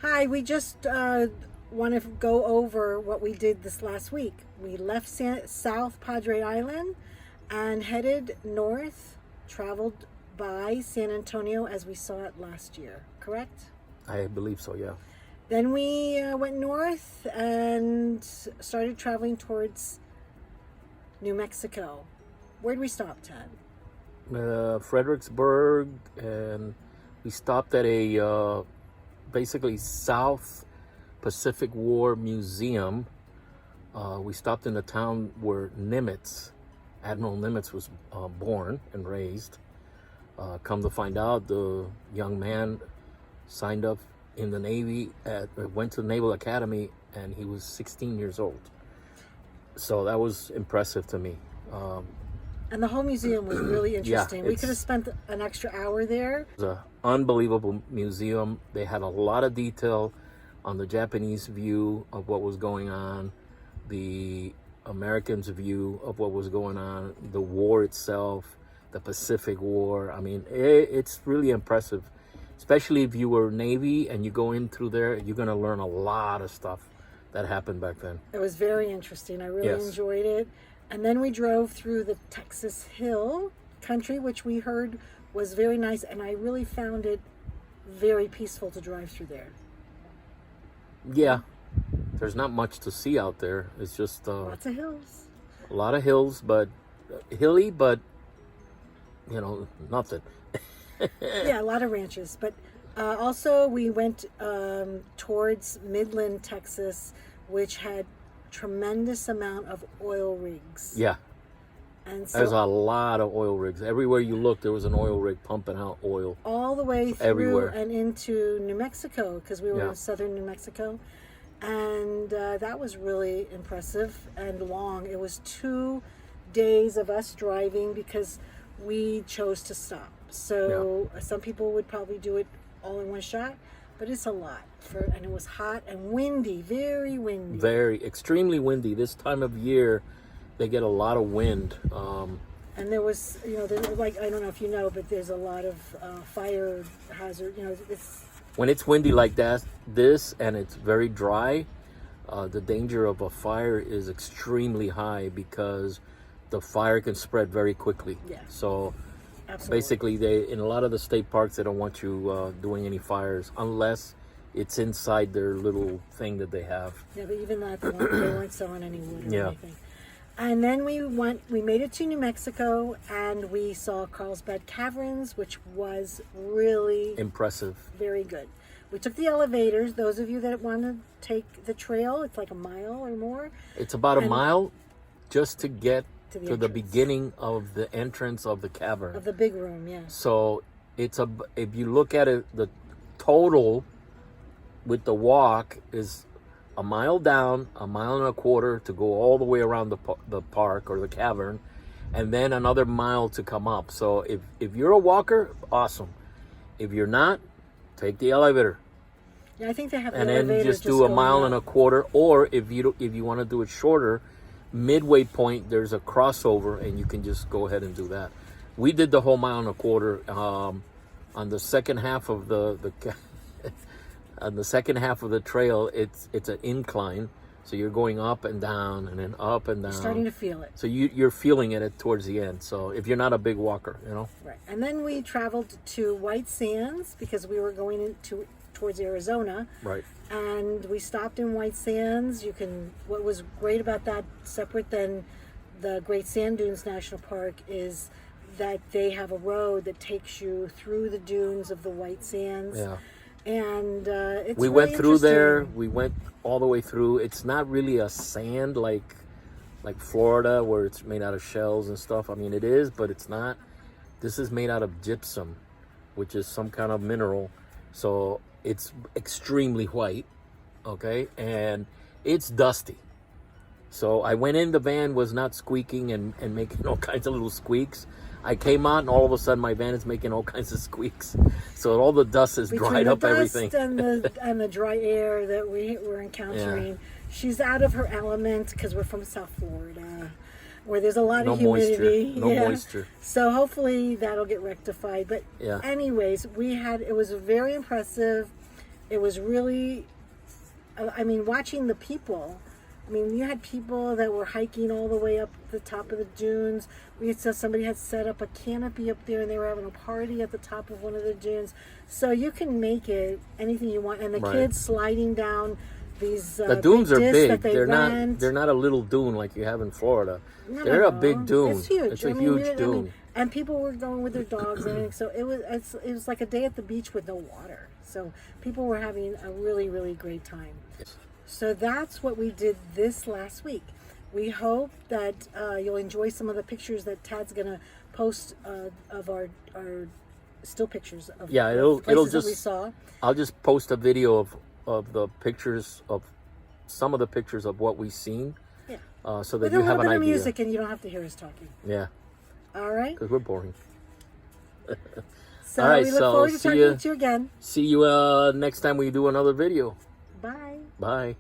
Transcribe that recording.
Hi, we just want to go over what we did this last week. We left South Padre Island and headed north, traveled by San Antonio as we saw it last year, correct? I believe so, yeah. Then we went north and started traveling towards New Mexico. Where'd we stop, Ted? Fredericksburg, and we stopped at a basically South Pacific War Museum. We stopped in the town where Admiral Nimitz was born and raised. Come to find out, the young man signed up in the Navy, went to the Naval Academy, and he was 16 years old. So that was impressive to me. And the whole museum was really interesting. Yeah, We could have spent an extra hour there. It was an unbelievable museum. They had a lot of detail on the Japanese view of what was going on, the Americans' view of what was going on, the war itself, the Pacific War. I mean, it's really impressive, especially if you were Navy and you go in through there, you're going to learn a lot of stuff that happened back then. It was very interesting. I really enjoyed it. And then we drove through the Texas Hill Country, which we heard was very nice, and I really found it very peaceful to drive through there. Yeah, there's not much to see out there. It's just Lots of hills. a lot of hills, but hilly, but nothing. Yeah, a lot of ranches. But also we went towards Midland, Texas, which had tremendous amount of oil rigs. Yeah. And so There's a lot of oil rigs. Everywhere you look, there was an oil rig pumping out oil. all the way through Everywhere. and into New Mexico, because we were Yeah. in southern New Mexico. And that was really impressive and long. It was 2 days of us driving because we chose to stop. So some people would probably do it all in one shot, but it's a lot. And it was hot and windy, very windy. Very, extremely windy. This time of year, they get a lot of wind. And there was, like, I don't know if you know, but there's a lot of fire hazard. When it's windy like that, and it's very dry, the danger of a fire is extremely high because the fire can spread very quickly. Yeah. So Absolutely. basically, in a lot of the state parks, they don't want you doing any fires unless it's inside their little thing that they have. Yeah, but even that, they weren't selling any wood or Yeah. anything. And then we made it to New Mexico, and we saw Carlsbad Caverns, which was really Impressive. very good. We took the elevators. Those of you that want to take the trail, it's like a mile or more. It's about a And- mile just to get To the to the entrance. beginning of the entrance of the cavern. Of the big room, yeah. So if you look at it, the total with the walk is a mile down, a mile and a quarter to go all the way around the park or the cavern, and then another mile to come up. So if you're a walker, awesome. If you're not, take the elevator, Yeah, I think they have and the then elevator just do a going mile up. and a quarter. Or if you want to do it shorter, midway point there's a crossover, and you can just go ahead and do that. We did the whole mile and a quarter on the second half of on the second half of the trail. It's an incline, so you're going up and down and then up and down. Starting to feel it. So you're feeling it towards the end. So if you're not a big walker, Right. And then we traveled to White Sands because we were going towards Arizona. right? And we stopped in White Sands. What was great about that, separate than the Great Sand Dunes National Park, is that they have a road that takes you through the dunes of the White Sands. Yeah. And it's We really went through there. interesting. We went all the way through. It's not really a sand like Florida, where it's made out of shells and stuff. I mean, it is, but it's not. This is made out of gypsum, which is some kind of mineral. So it's extremely white, okay? And it's dusty. So I went in, the van was not squeaking and making all kinds of little squeaks. I came out, and all of a sudden my van is making all kinds of squeaks. So all the dust has Between dried the up dust everything. and the dry air that we were encountering. She's out of her element because we're from South Florida. where there's a lot No of humidity. moisture. No moisture. So hopefully that'll get rectified. But Yeah. anyways, it was very impressive. It was really, I mean, watching the people. I mean, you had people that were hiking all the way up the top of the dunes. We had somebody had set up a canopy up there, and they were having a party at the top of one of the dunes. So you can make it anything you want. And the Right. kids sliding down these The dunes big are discs big. that they They're rent. not a little dune like you have in Florida. No, They're no, a big no. dune. It's huge. It's a I mean, huge I dune. mean, and people were going with their dogs and everything. So it was like a day at the beach with no water. So people were having a really, really great time. So that's what we did this last week. We hope that you'll enjoy some of the pictures that Tad's gonna post of our still pictures of Yeah, the it'll places that we just. saw. I'll just post a video of the pictures of some of the pictures of what we've seen, Yeah, so that with you a have little an bit of idea. music, and you don't have to hear us talking. Yeah, All right. because we're boring. So All right, we look so forward to see talking ya. with you again. See you next time we do another video. Bye. Bye.